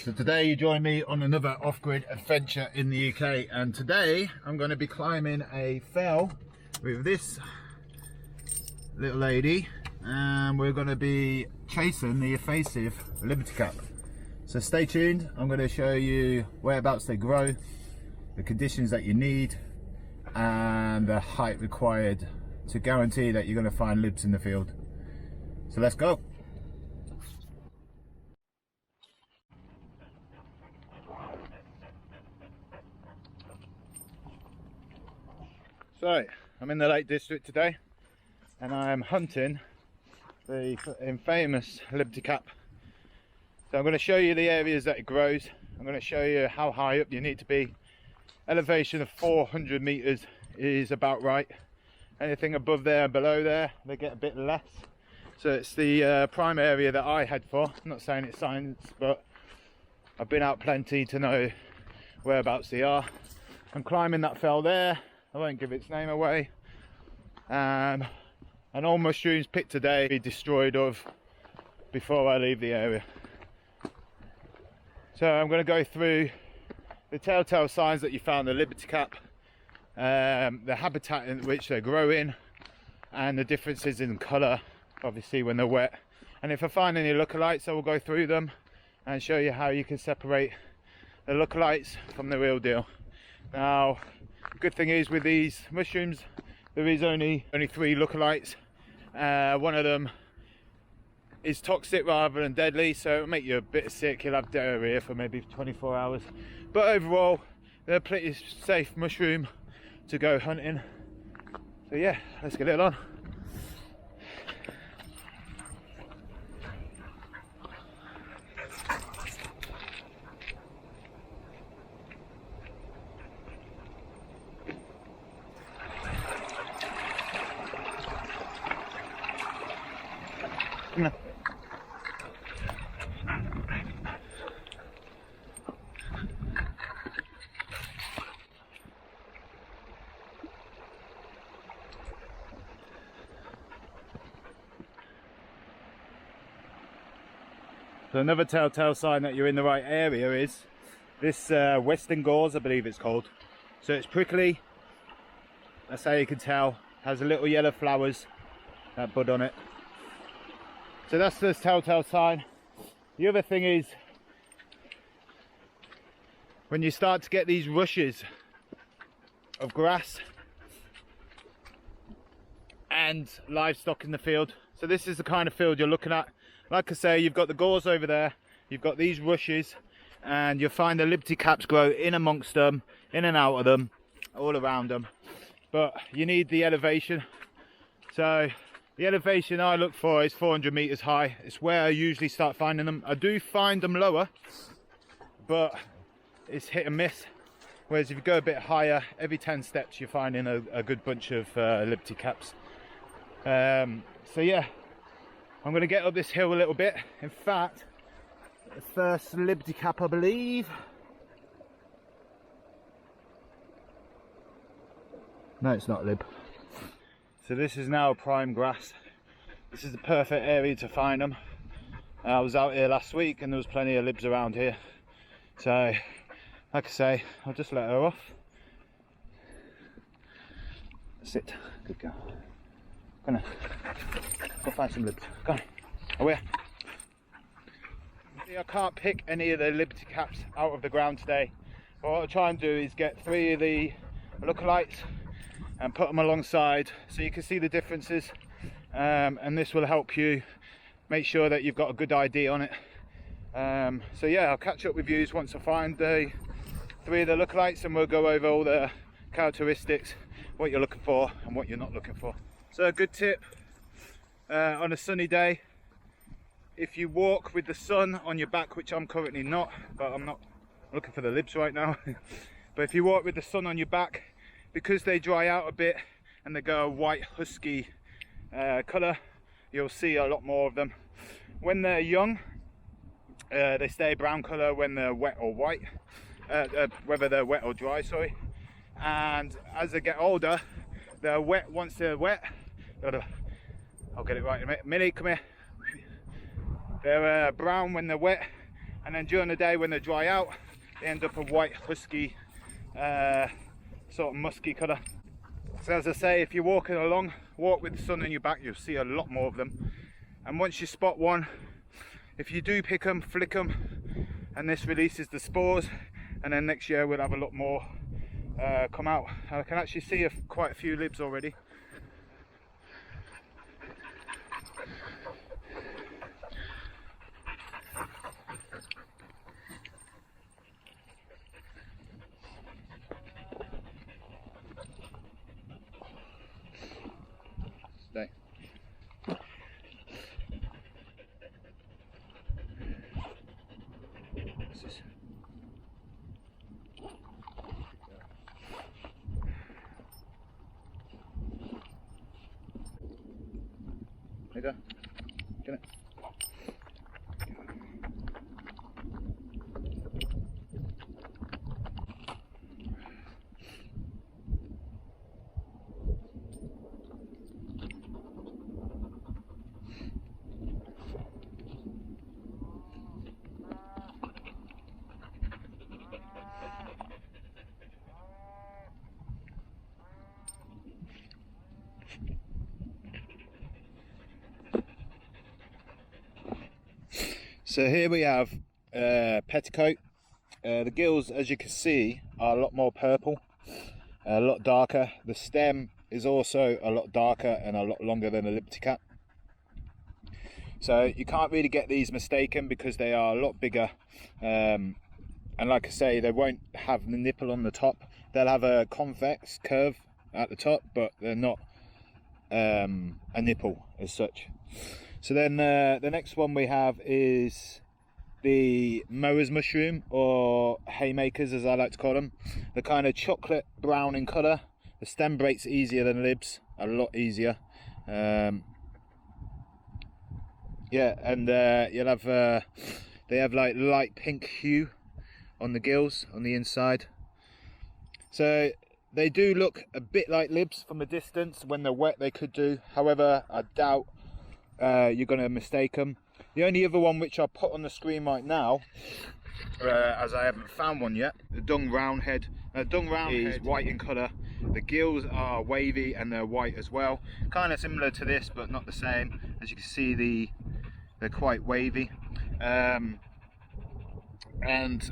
So today you join me on another off-grid adventure in the UK, and today I'm going to be climbing a fell with this little lady, and we're going to be chasing the evasive liberty cap. So stay tuned. I'm going to show you whereabouts they grow, the conditions that you need, and the height required to guarantee that you're going to find libs in the field. So let's go. So I'm in the Lake District today, and I am hunting the infamous liberty cap. So I'm going to show you the areas that it grows. I'm going to show you how high up you need to be. Elevation of 400 meters is about right. Anything above there and below there, they get a bit less. So it's the prime area that I head for. I'm not saying it's science, but I've been out plenty to know whereabouts they are. I'm climbing that fell there. I won't give its name away. And all mushrooms picked today be destroyed of before I leave the area. So I'm going to go through the telltale signs that you found the liberty cap, the habitat in which they grow in, and the differences in colour, obviously when they're wet. And if I find any lookalikes, I will go through them and show you how you can separate the lookalikes from the real deal. Now, good thing is with these mushrooms, there is only 3 lookalikes. One of them is toxic rather than deadly, so it'll make you a bit sick. You'll have diarrhea for maybe 24 hours. But overall, they're a pretty safe mushroom to go hunting. So yeah, let's get it on. No. So another telltale sign that you're in the right area is this western gauze, I believe it's called. So it's prickly, that's how you can tell. Has a little yellow flowers that bud on it. So that's the telltale sign. The other thing is, when you start to get these rushes of grass and livestock in the field. So this is the kind of field you're looking at. Like I say, you've got the gauze over there, you've got these rushes, and you'll find the liberty caps grow in amongst them, in and out of them, all around them. But you need the elevation. So the elevation I look for is 400 meters high. It's where I usually start finding them. I do find them lower, but it's hit and miss. Whereas if you go a bit higher, every 10 steps you're finding a good bunch of liberty caps. So yeah, I'm going to get up this hill a little bit. In fact, the first liberty cap, I believe. No, it's not lib. So this is now prime grass. This is the perfect area to find them. I was out here last week and there was plenty of libs around here. So, like I say, I'll just let her off. Sit, good girl. Go find some libs. Go on, away. I can't pick any of the liberty caps out of the ground today. But what I'll try and do is get 3 of the lookalikes and put them alongside so you can see the differences, and this will help you make sure that you've got a good ID on it. So yeah, I'll catch up with you once I find the 3 of the lookalikes, and we'll go over all the characteristics, what you're looking for and what you're not looking for. So a good tip on a sunny day, if you walk with the sun on your back, which I'm currently not, but I'm not looking for the libs right now, but if you walk with the sun on your back, because they dry out a bit and they go a white husky colour, you'll see a lot more of them. When they're young, they stay brown colour when they're wet or white, whether they're wet or dry, sorry. And as they get older, they're wet once they're wet. I'll get it right in a minute. Millie, come here. They're brown when they're wet, and then during the day when they dry out, they end up a white husky, sort of musky colour. So as I say, if you're walking along, walk with the sun on your back, you'll see a lot more of them. And once you spot one, if you do pick them, flick them, and this releases the spores, and then next year we'll have a lot more come out. I can actually see quite a few libs already. Stay. There you go. Get it. So here we have petticoat. The gills, as you can see, are a lot more purple, a lot darker. The stem is also a lot darker and a lot longer than a liberty cap. So you can't really get these mistaken because they are a lot bigger. And like I say, they won't have the nipple on the top. They'll have a convex curve at the top, but they're not a nipple as such. So then the next one we have is the mower's mushroom, or haymakers as I like to call them. They're kind of chocolate brown in colour. The stem breaks easier than libs, a lot easier. Yeah, and you'll have they have like light pink hue on the gills on the inside. So they do look a bit like libs from a distance. When they're wet they could do, however I doubt you're going to mistake them. The only other one which I'll put on the screen right now, as I haven't found one yet, the dung roundhead. Dung roundhead is white in colour. The gills are wavy and they're white as well. Kind of similar to this but not the same. As you can see, they're quite wavy. And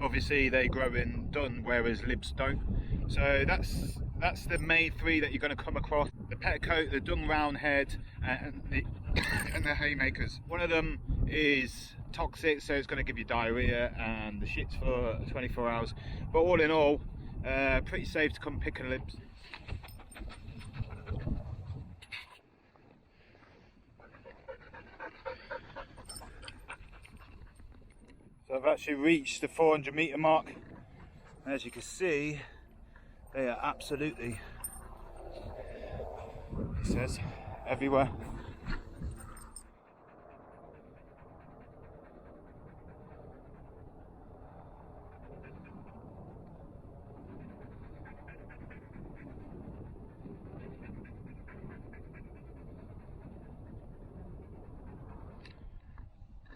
obviously they grow in dung, whereas libs don't. So that's the main three that you're going to come across: the petticoat, the dung roundhead, and the haymakers. One of them is toxic, so it's going to give you diarrhea and the shits for 24 hours. But all in all, pretty safe to come picking libs. So I've actually reached the 400-metre mark. As you can see, they are absolutely, it says, everywhere.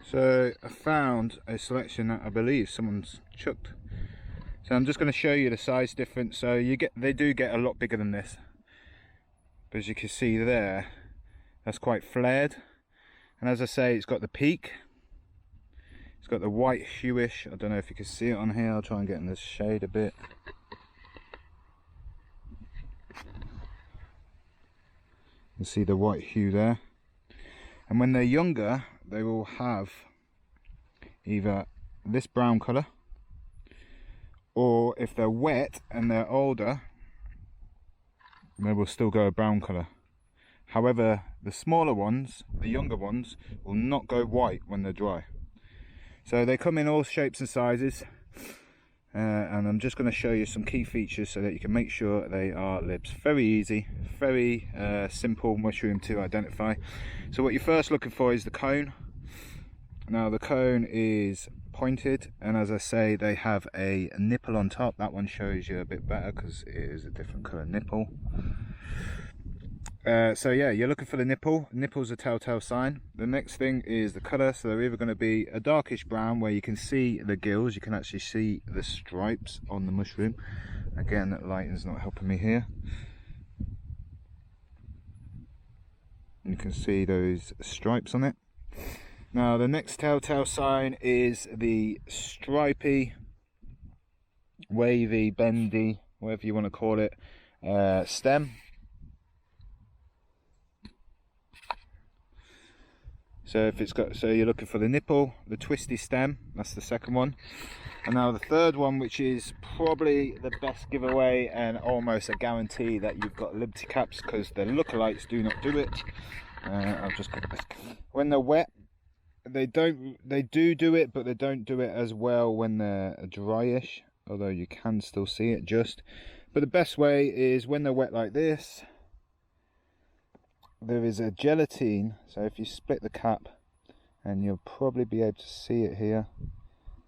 So I found a selection that I believe someone's chucked. So I'm just going to show you the size difference. So they do get a lot bigger than this. But as you can see there, that's quite flared. And as I say, it's got the peak. It's got the white hueish. I don't know if you can see it on here. I'll try and get in the shade a bit. You can see the white hue there. And when they're younger, they will have either this brown colour, or if they're wet and they're older, they will still go a brown colour. However, the smaller ones, the younger ones, will not go white when they're dry. So they come in all shapes and sizes, and I'm just going to show you some key features so that you can make sure they are libs. Very easy, very simple mushroom to identify. So what you're first looking for is the cone. Now the cone is pointed, and as I say, they have a nipple on top. That one shows you a bit better because it is a different colour nipple. So yeah, you're looking for the nipple. Nipple's a telltale sign. The next thing is the colour. So they're either going to be a darkish brown where you can see the gills, you can actually see the stripes on the mushroom. Again, that lighting's not helping me here. You can see those stripes on it. Now the next telltale sign is the stripy, wavy, bendy, whatever you want to call it, stem. So if it's got, so you're looking for the nipple, the twisty stem, that's the second one. And now the third one, which is probably the best giveaway and almost a guarantee that you've got liberty caps, because the lookalikes do not do it. I'll just cover this. When they're wet, they do it, but they don't do it as well when they're dryish, although you can still see it just. But the best way is when they're wet like this. There is a gelatine, so if you split the cap, and you'll probably be able to see it here,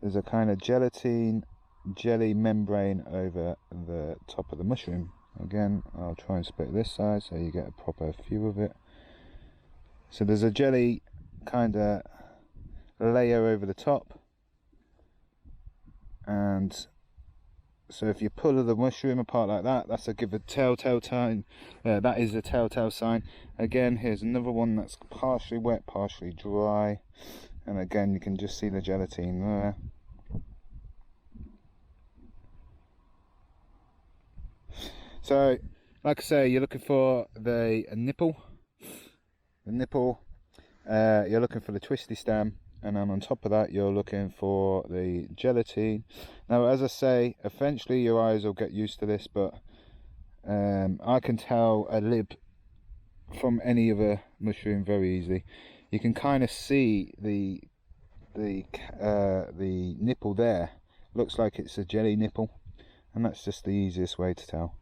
there's a kind of gelatine jelly membrane over the top of the mushroom. Again, I'll try and split this side so you get a proper view of it. So there's a jelly kind of layer over the top, and so if you pull the mushroom apart like that, that's a telltale sign. That is a telltale sign. Again, here's another one that's partially wet, partially dry, and again you can just see the gelatine there. So, like I say, you're looking for the nipple. The nipple. You're looking for the twisty stem. And then on top of that you're looking for the gelatine. Now, as I say, eventually your eyes will get used to this, but I can tell a lib from any other mushroom very easily. You can kind of see the nipple there. Looks like it's a jelly nipple, and that's just the easiest way to tell.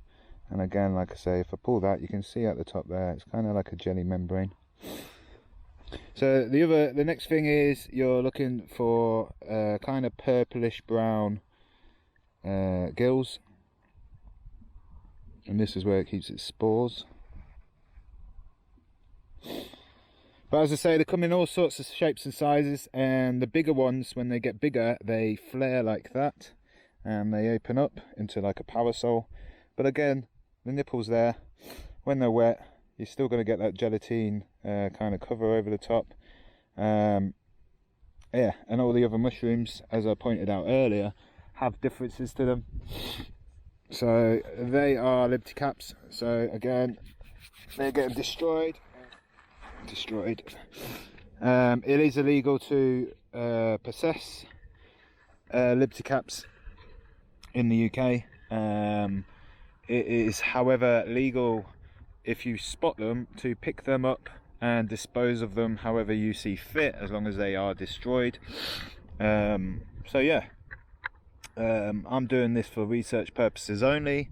And again, like I say, if I pull that, you can see at the top there, it's kind of like a jelly membrane. So the next thing is you're looking for kind of purplish brown gills, and this is where it keeps its spores. But as I say, they come in all sorts of shapes and sizes, and the bigger ones, when they get bigger, they flare like that and they open up into like a parasol. But again, the nipple's there. When they're wet, you're still going to get that gelatine kind of cover over the top. Yeah, and all the other mushrooms, as I pointed out earlier, have differences to them. So they are liberty caps. So again, they're getting destroyed. It is illegal to possess liberty caps in the UK. It is, however, legal if you spot them to pick them up and dispose of them however you see fit, as long as they are destroyed. So yeah, I'm doing this for research purposes only.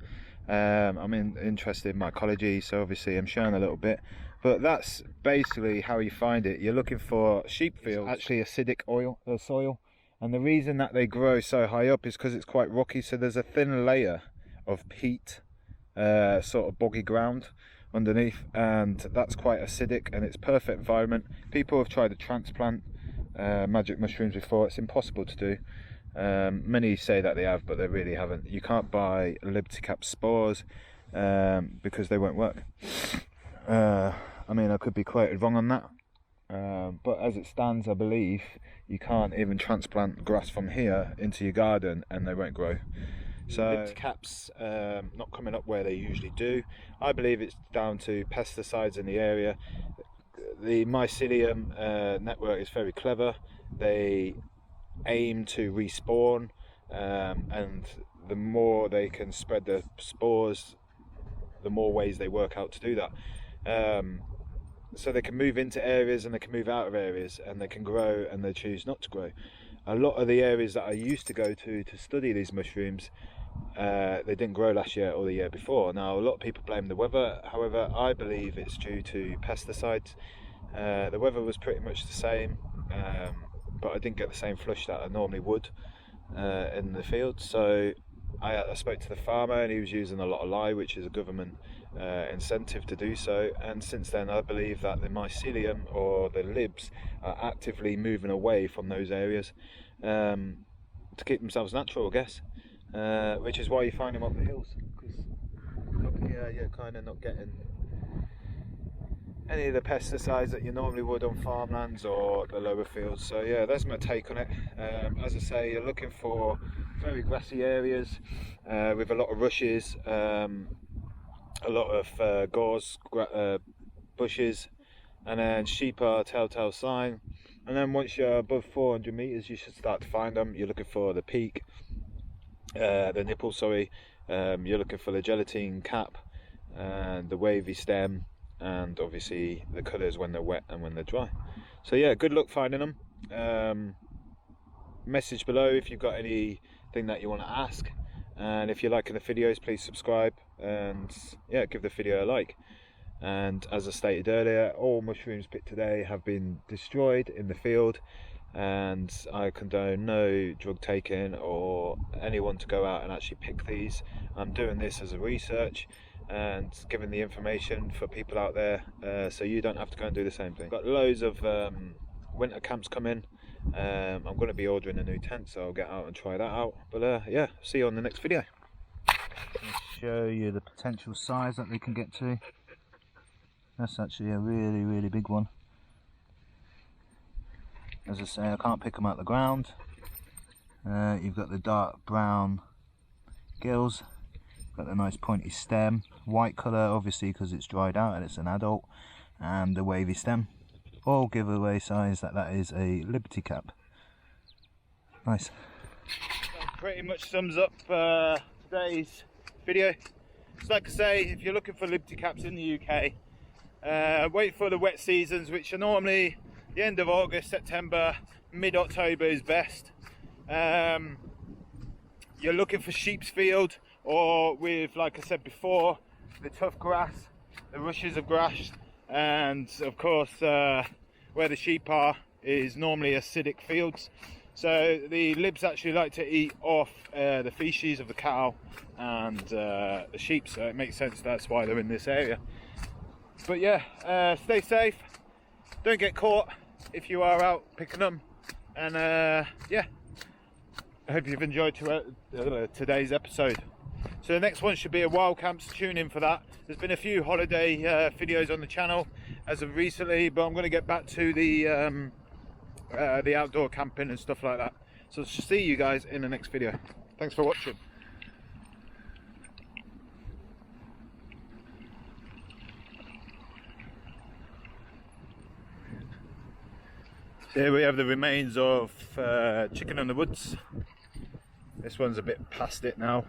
I'm interested in mycology, so obviously I'm showing a little bit, but that's basically how you find it. You're looking for sheep fields, actually acidic soil, and the reason that they grow so high up is because it's quite rocky, so there's a thin layer of peat, sort of boggy ground underneath, and that's quite acidic, and it's perfect environment. People have tried to transplant magic mushrooms before. It's impossible to do. Many say that they have, but they really haven't. You can't buy liberty cap spores because they won't work. I mean, I could be quoted wrong on that, but as it stands, I believe you can't even transplant grass from here into your garden and they won't grow. So liberty caps not coming up where they usually do. I believe it's down to pesticides in the area. The mycelium network is very clever. They aim to respawn, and the more they can spread the spores, the more ways they work out to do that. So they can move into areas and they can move out of areas, and they can grow and they choose not to grow. A lot of the areas that I used to go to study these mushrooms, they didn't grow last year or the year before. Now, a lot of people blame the weather. However, I believe it's due to pesticides. The weather was pretty much the same, but I didn't get the same flush that I normally would in the field. So I spoke to the farmer and he was using a lot of lye, which is a government incentive to do so, and since then I believe that the mycelium or the libs are actively moving away from those areas to keep themselves natural, I guess, which is why you find them up the hills, because up here you're kind of not getting any of the pesticides that you normally would on farmlands or the lower fields. So yeah, that's my take on it. As I say, you're looking for very grassy areas with a lot of rushes, a lot of gorse bushes, and then sheep are a telltale sign. And then once you're above 400 meters, you should start to find them. You're looking for the peak, the nipple, sorry. You're looking for the gelatine cap and the wavy stem, and obviously the colours when they're wet and when they're dry. So yeah, good luck finding them. Message below if you've got anything that you want to ask, and if you're liking the videos, please subscribe, and yeah, give the video a like. And as I stated earlier, all mushrooms picked today have been destroyed in the field, and I condone no drug taking or anyone to go out and actually pick these. I'm doing this as a research and giving the information for people out there, so you don't have to go and do the same thing. Got loads of winter camps coming. I'm going to be ordering a new tent, so I'll get out and try that out. But yeah, see you on the next video. Let's show you the potential size that they can get to. That's actually a really big one. As I say, I can't pick them out of the ground. You've got the dark brown gills, got the nice pointy stem, white colour obviously because it's dried out and it's an adult, and the wavy stem. All give away signs that that is a liberty cap. Nice. That pretty much sums up today's video. So like I say, if you're looking for liberty caps in the UK, wait for the wet seasons, which are normally the end of August, September, mid-October is best. You're looking for sheep's field, or with, like I said before, the tough grass, the rushes of grass, and of course where the sheep are is normally acidic fields. So the libs actually like to eat off the feces of the cow and the sheep, so it makes sense that's why they're in this area. But yeah, stay safe, don't get caught if you are out picking them, and yeah, I hope you've enjoyed today's episode. So the next one should be a wild camps. Tune in for that. There's been a few holiday videos on the channel as of recently, but I'm going to get back to the outdoor camping and stuff like that. So see you guys in the next video. Thanks for watching. Here we have the remains of chicken in the woods. This one's a bit past it now,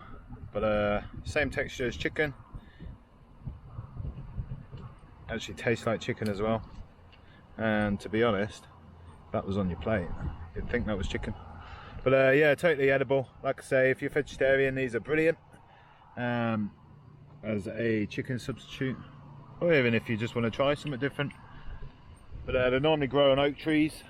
but same texture as chicken. Actually tastes like chicken as well. And to be honest, that was on your plate, you'd think that was chicken. But yeah, totally edible. Like I say, if you're vegetarian, these are brilliant as a chicken substitute, or even if you just want to try something different. But they normally grow on oak trees,